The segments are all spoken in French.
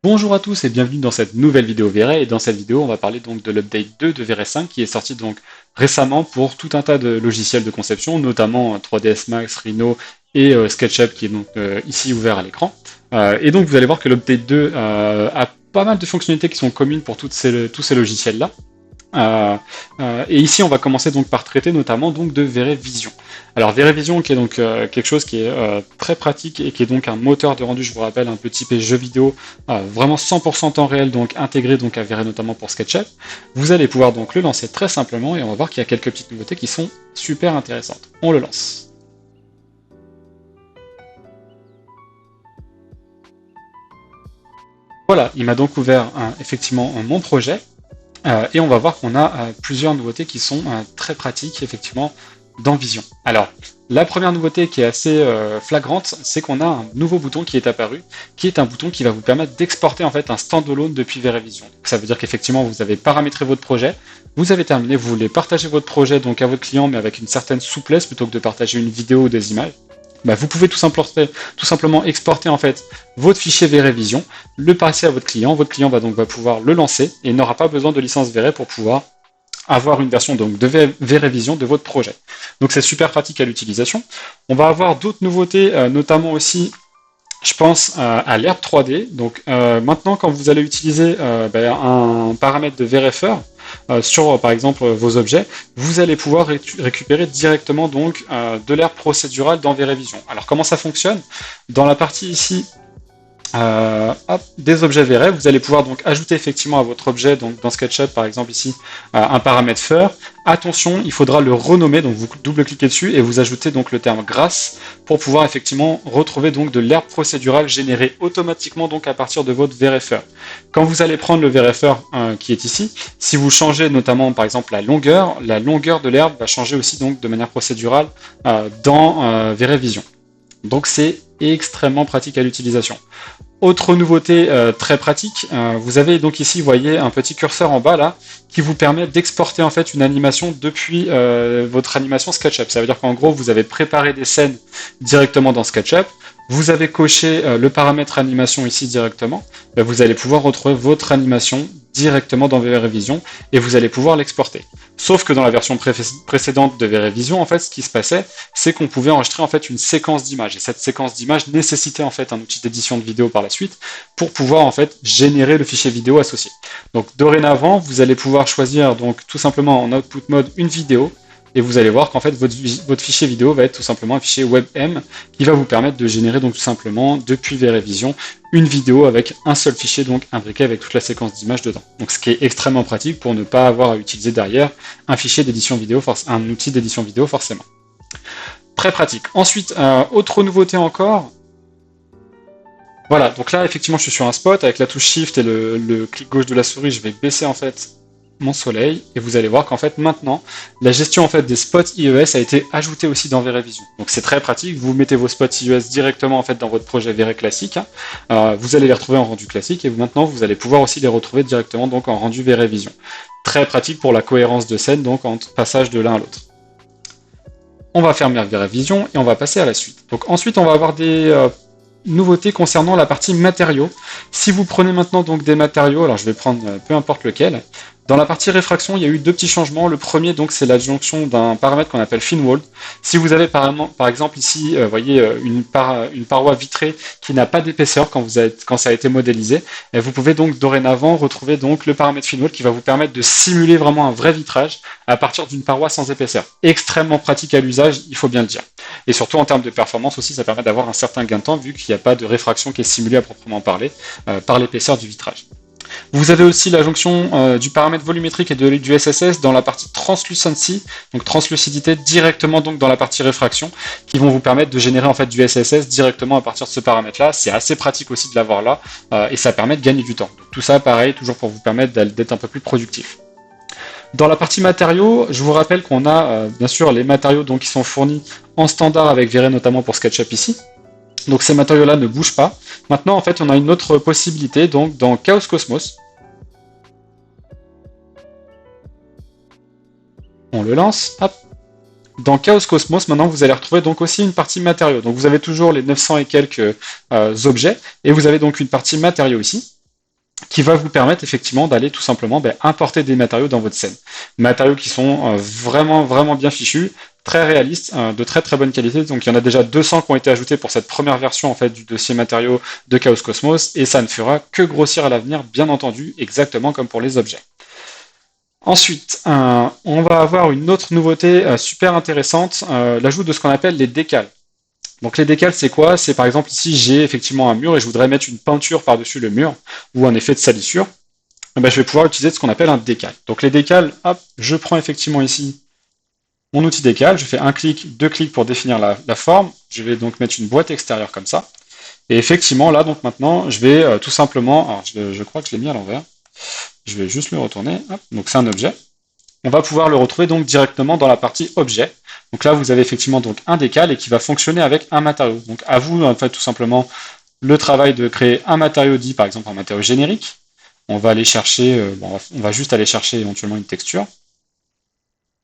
Bonjour à tous et bienvenue dans cette nouvelle vidéo V-Ray. Et dans cette vidéo, on va parler donc de l'update 2 de V-Ray 5 qui est sorti donc récemment pour tout un tas de logiciels de conception, notamment 3ds Max, Rhino et SketchUp qui est donc ici ouvert à l'écran. Et donc vous allez voir que l'update 2 a pas mal de fonctionnalités qui sont communes pour tous ces logiciels-là. Et ici, on va commencer donc par traiter notamment donc de V-Ray Vision. Alors V-Ray Vision, qui est donc quelque chose qui est très pratique et qui est donc un moteur de rendu, je vous rappelle, un peu typé jeu vidéo, vraiment 100% temps réel, donc intégré donc à V-Ray notamment pour SketchUp. Vous allez pouvoir donc le lancer très simplement et on va voir qu'il y a quelques petites nouveautés qui sont super intéressantes. On le lance. Voilà, il m'a donc ouvert effectivement mon projet. Et on va voir qu'on a plusieurs nouveautés qui sont très pratiques, effectivement, dans Vision. Alors, la première nouveauté qui est assez flagrante, c'est qu'on a un nouveau bouton qui est apparu, qui est un bouton qui va vous permettre d'exporter en fait un standalone depuis V-Ray Vision. Donc, ça veut dire qu'effectivement, vous avez paramétré votre projet, vous avez terminé, vous voulez partager votre projet donc à votre client, mais avec une certaine souplesse, plutôt que de partager une vidéo ou des images. Vous pouvez tout simplement exporter en fait votre fichier V-Ray Vision, le passer à votre client va donc pouvoir le lancer et n'aura pas besoin de licence V-Ray pour pouvoir avoir une version donc de V-Ray Vision de votre projet. Donc c'est super pratique à l'utilisation. On va avoir d'autres nouveautés, notamment aussi je pense à l'herbe 3D. Donc maintenant, quand vous allez utiliser un paramètre de VRFer sur, par exemple, vos objets, vous allez pouvoir récupérer directement donc de l'herbe procédurale dans V-Ray Vision. Alors comment ça fonctionne? Dans la partie ici des objets V-Ray, vous allez pouvoir donc ajouter effectivement à votre objet, donc dans SketchUp par exemple ici, un paramètre fer. Attention, il faudra le renommer, donc vous double-cliquez dessus et vous ajoutez donc le terme grâce pour pouvoir effectivement retrouver donc de l'herbe procédurale générée automatiquement donc à partir de votre VRFer. Quand vous allez prendre le VRFer qui est ici, si vous changez notamment par exemple la longueur de l'herbe va changer aussi donc de manière procédurale dans V-Ray Vision. Donc c'est extrêmement pratique à l'utilisation. Autre nouveauté très pratique, vous avez donc ici, vous voyez un petit curseur en bas là, qui vous permet d'exporter en fait une animation depuis votre animation SketchUp. Ça veut dire qu'en gros, vous avez préparé des scènes directement dans SketchUp, vous avez coché le paramètre animation ici directement, vous allez pouvoir retrouver votre animation directement dans V-Ray Vision et vous allez pouvoir l'exporter. Sauf que dans la version précédente de V-Ray Vision, en fait, ce qui se passait, c'est qu'on pouvait enregistrer en fait une séquence d'images. Et cette séquence d'images nécessitait en fait un outil d'édition de vidéo par la suite pour pouvoir en fait générer le fichier vidéo associé. Donc dorénavant, vous allez pouvoir choisir donc tout simplement en output mode une vidéo. Et vous allez voir qu'en fait votre fichier vidéo va être tout simplement un fichier WebM qui va vous permettre de générer donc tout simplement depuis V-Ray Vision une vidéo avec un seul fichier donc imbriqué avec toute la séquence d'images dedans. Donc ce qui est extrêmement pratique pour ne pas avoir à utiliser derrière un fichier d'édition vidéo, un outil d'édition vidéo forcément. Très pratique. Ensuite, autre nouveauté encore. Voilà, donc là effectivement je suis sur un spot avec la touche Shift et le clic gauche de la souris, je vais baisser en fait mon soleil et vous allez voir qu'en fait maintenant la gestion en fait des spots IES a été ajoutée aussi dans V-Ray Vision. Donc c'est très pratique, vous mettez vos spots IES directement en fait dans votre projet V-Ray classique, vous allez les retrouver en rendu classique et maintenant vous allez pouvoir aussi les retrouver directement donc en rendu V-Ray Vision. Très pratique pour la cohérence de scène donc entre passage de l'un à l'autre. On va fermer V-Ray Vision et on va passer à la suite. Donc ensuite on va avoir des nouveautés concernant la partie matériaux. Si vous prenez maintenant donc des matériaux, alors je vais prendre peu importe lequel. Dans la partie réfraction, il y a eu deux petits changements. Le premier, donc, c'est l'adjonction d'un paramètre qu'on appelle Finwall. Si vous avez par exemple ici, voyez une paroi vitrée qui n'a pas d'épaisseur quand ça a été modélisé, et vous pouvez donc dorénavant retrouver donc le paramètre Finwall qui va vous permettre de simuler vraiment un vrai vitrage à partir d'une paroi sans épaisseur. Extrêmement pratique à l'usage, il faut bien le dire. Et surtout en termes de performance aussi, ça permet d'avoir un certain gain de temps vu qu'il n'y a pas de réfraction qui est simulée à proprement parler par l'épaisseur du vitrage. Vous avez aussi la jonction du paramètre volumétrique et du SSS dans la partie translucency, donc translucidité directement donc dans la partie réfraction, qui vont vous permettre de générer en fait du SSS directement à partir de ce paramètre-là. C'est assez pratique aussi de l'avoir là et ça permet de gagner du temps. Donc, tout ça, pareil, toujours pour vous permettre d'être un peu plus productif. Dans la partie matériaux, je vous rappelle qu'on a bien sûr les matériaux donc qui sont fournis en standard avec V-Ray notamment pour SketchUp ici. Donc ces matériaux-là ne bougent pas. Maintenant, en fait, on a une autre possibilité, donc dans Chaos Cosmos. On le lance, hop. Dans Chaos Cosmos, maintenant, vous allez retrouver donc aussi une partie matériaux. Donc vous avez toujours les 900 et quelques objets, et vous avez donc une partie matériaux ici. qui va vous permettre effectivement d'aller tout simplement importer des matériaux dans votre scène. Matériaux qui sont vraiment, vraiment bien fichus, très réalistes, de très très bonne qualité. Donc il y en a déjà 200 qui ont été ajoutés pour cette première version en fait du dossier matériaux de Chaos Cosmos, et ça ne fera que grossir à l'avenir, bien entendu, exactement comme pour les objets. Ensuite, on va avoir une autre nouveauté super intéressante, l'ajout de ce qu'on appelle les décals. Donc les décals, c'est quoi? C'est par exemple ici, j'ai effectivement un mur et je voudrais mettre une peinture par-dessus le mur ou un effet de salissure. Eh ben, je vais pouvoir utiliser ce qu'on appelle un décal. Donc les décals, hop, je prends effectivement ici mon outil décal, je fais un clic, deux clics pour définir la forme. Je vais donc mettre une boîte extérieure comme ça. Et effectivement, là, donc maintenant, je vais tout simplement, alors je crois que je l'ai mis à l'envers. Je vais juste le retourner. Hop, donc c'est un objet. On va pouvoir le retrouver donc directement dans la partie objet. Donc là, vous avez effectivement donc un décal et qui va fonctionner avec un matériau. Donc à vous, en fait, tout simplement, le travail de créer un matériau dit, par exemple, un matériau générique. On va aller chercher, on va juste aller chercher éventuellement une texture.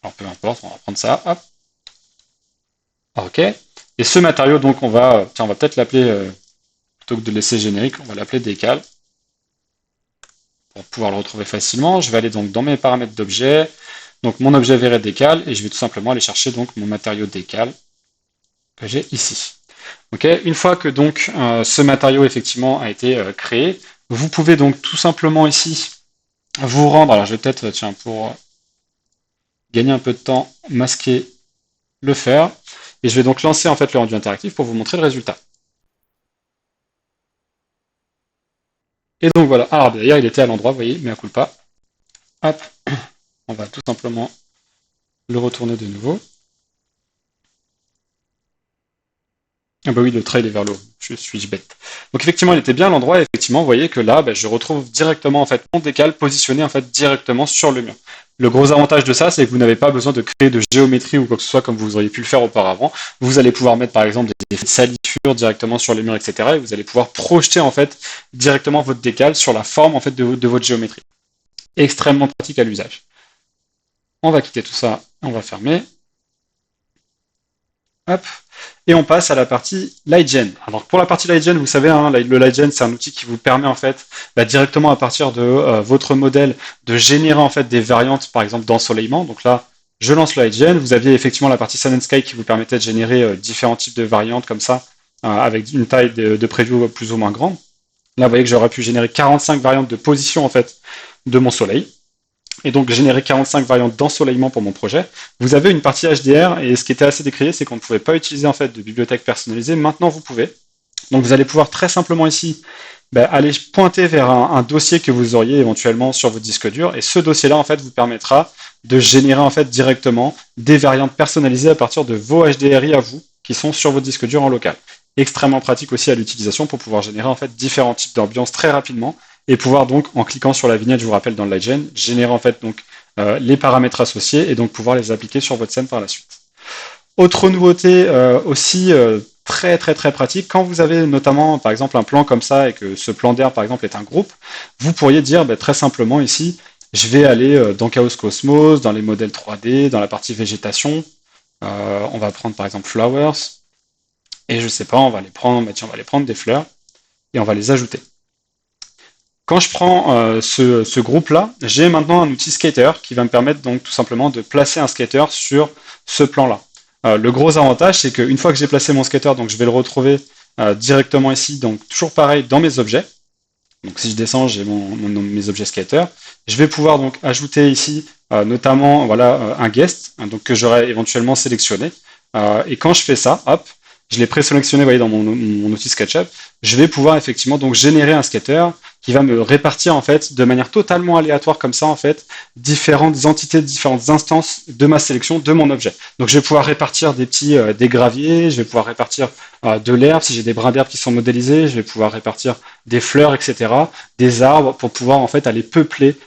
Alors peu importe, on va prendre ça, hop. Ok. Et ce matériau, donc, on va peut-être l'appeler, plutôt que de laisser générique, on va l'appeler décal. Pour pouvoir le retrouver facilement, je vais aller donc dans mes paramètres d'objet. Donc mon objet verrait décal et je vais tout simplement aller chercher donc mon matériau décal que j'ai ici. Ok, une fois que donc ce matériau effectivement a été créé, vous pouvez donc tout simplement ici vous rendre. Alors je vais peut-être, tiens, pour gagner un peu de temps, masquer le faire et je vais donc lancer en fait le rendu interactif pour vous montrer le résultat. Et donc voilà. Alors d'ailleurs il était à l'endroit, vous voyez, mais à coup pas. Hop, on va tout simplement le retourner de nouveau. Ah bah oui, le trait il est vers le haut, je suis bête. Donc effectivement, il était bien à l'endroit, et effectivement, vous voyez que là, je retrouve directement en fait mon décal positionné en fait directement sur le mur. Le gros avantage de ça, c'est que vous n'avez pas besoin de créer de géométrie ou quoi que ce soit comme vous auriez pu le faire auparavant. Vous allez pouvoir mettre par exemple des effets de salissure directement sur les murs, etc. Et vous allez pouvoir projeter en fait directement votre décal sur la forme en fait de votre géométrie. Extrêmement pratique à l'usage. On va quitter tout ça, on va fermer. Hop. Et on passe à la partie Lightgen. Alors pour la partie Lightgen, vous savez, hein, le Lightgen, c'est un outil qui vous permet en fait directement à partir de votre modèle de générer en fait des variantes, par exemple d'ensoleillement. Donc là, je lance le Lightgen. Vous aviez effectivement la partie Sun and Sky qui vous permettait de générer différents types de variantes comme ça, avec une taille de preview plus ou moins grande. Là, vous voyez que j'aurais pu générer 45 variantes de position en fait de mon soleil. Et donc générer 45 variantes d'ensoleillement pour mon projet. Vous avez une partie HDR, et ce qui était assez décrié, c'est qu'on ne pouvait pas utiliser en fait de bibliothèque personnalisée. Maintenant, vous pouvez. Donc vous allez pouvoir très simplement ici aller pointer vers un dossier que vous auriez éventuellement sur votre disque dur, et ce dossier-là en fait vous permettra de générer en fait directement des variantes personnalisées à partir de vos HDRI à vous qui sont sur votre disque dur en local. Extrêmement pratique aussi à l'utilisation pour pouvoir générer en fait différents types d'ambiance très rapidement et pouvoir donc, en cliquant sur la vignette, je vous rappelle dans le Lightgen, générer en fait donc les paramètres associés et donc pouvoir les appliquer sur votre scène par la suite. Autre nouveauté aussi très très très pratique, quand vous avez notamment par exemple un plan comme ça et que ce plan d'air par exemple est un groupe, vous pourriez dire très simplement ici, je vais aller dans Chaos Cosmos, dans les modèles 3D, dans la partie végétation, on va prendre par exemple Flowers, et je sais pas, on va les prendre des fleurs et on va les ajouter. Quand je prends ce groupe-là, j'ai maintenant un outil skater qui va me permettre donc tout simplement de placer un skater sur ce plan-là. Le gros avantage, c'est qu'une fois que j'ai placé mon skater, donc je vais le retrouver directement ici, donc toujours pareil dans mes objets. Donc si je descends, j'ai mes objets skater. Je vais pouvoir donc ajouter ici notamment voilà un guest donc que j'aurais éventuellement sélectionné. Et quand je fais ça, hop, je l'ai présélectionné, vous voyez, dans mon outil SketchUp, je vais pouvoir effectivement donc générer un skater qui va me répartir en fait de manière totalement aléatoire comme ça en fait différentes entités, différentes instances de ma sélection de mon objet. Donc je vais pouvoir répartir des graviers, je vais pouvoir répartir de l'herbe, si j'ai des brins d'herbe qui sont modélisés, je vais pouvoir répartir des fleurs, etc., des arbres pour pouvoir en fait aller peupler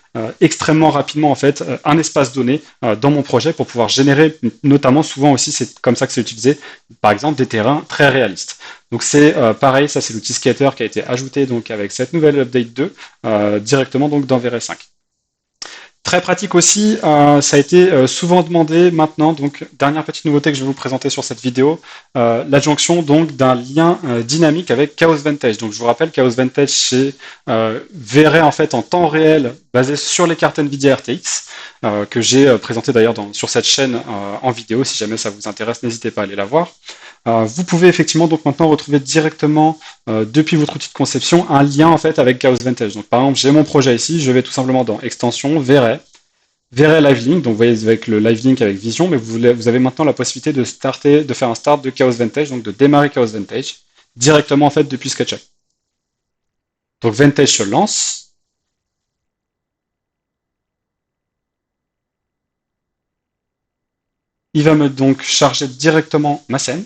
extrêmement rapidement en fait un espace donné dans mon projet pour pouvoir générer, notamment souvent aussi c'est comme ça que c'est utilisé, par exemple des terrains très réalistes. Donc c'est pareil, ça c'est l'outil Skater qui a été ajouté donc avec cette nouvelle update 2 directement donc dans VRS5. Très pratique aussi, ça a été souvent demandé maintenant, donc dernière petite nouveauté que je vais vous présenter sur cette vidéo, l'adjonction donc d'un lien dynamique avec Chaos Vantage. Donc je vous rappelle, Chaos Vantage c'est verrait en fait en temps réel basé sur les cartes Nvidia RTX que j'ai présenté d'ailleurs sur cette chaîne en vidéo. Si jamais ça vous intéresse, n'hésitez pas à aller la voir. Vous pouvez effectivement donc maintenant retrouver directement depuis votre outil de conception un lien en fait avec Chaos Vantage. Donc par exemple j'ai mon projet ici, je vais tout simplement dans extension, Verret Live Link, donc vous voyez avec le Live Link avec Vision, mais vous avez maintenant la possibilité de faire un start de Chaos Vantage, donc de démarrer Chaos Vantage directement en fait depuis SketchUp. Donc Vantage se lance. Il va me donc charger directement ma scène.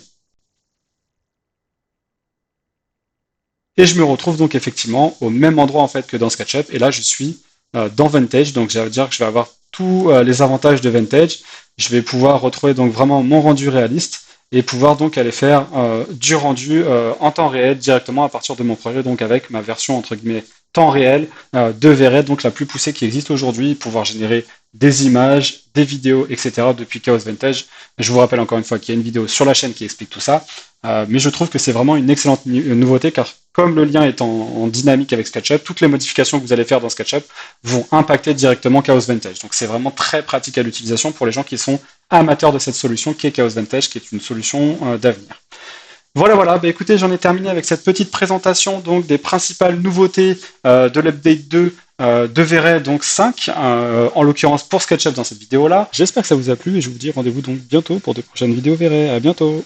Et je me retrouve donc effectivement au même endroit en fait que dans SketchUp. Et là, je suis dans Vantage. Donc, ça veut dire que je vais avoir tous les avantages de Vantage. Je vais pouvoir retrouver donc vraiment mon rendu réaliste et pouvoir donc aller faire du rendu en temps réel directement à partir de mon projet, donc avec ma version entre guillemets temps réel de VRED, donc la plus poussée qui existe aujourd'hui, pouvoir générer des images, des vidéos, etc. depuis Chaos Vantage. Je vous rappelle encore une fois qu'il y a une vidéo sur la chaîne qui explique tout ça. Mais je trouve que c'est vraiment une excellente nouveauté car comme le lien est en dynamique avec SketchUp, toutes les modifications que vous allez faire dans SketchUp vont impacter directement Chaos Vantage. Donc c'est vraiment très pratique à l'utilisation pour les gens qui sont amateurs de cette solution qui est Chaos Vantage, qui est une solution d'avenir. Voilà, bah écoutez, j'en ai terminé avec cette petite présentation donc des principales nouveautés de l'update 2 de Verret, donc 5, en l'occurrence pour SketchUp dans cette vidéo-là. J'espère que ça vous a plu et je vous dis rendez-vous donc bientôt pour de prochaines vidéos Verret. À bientôt.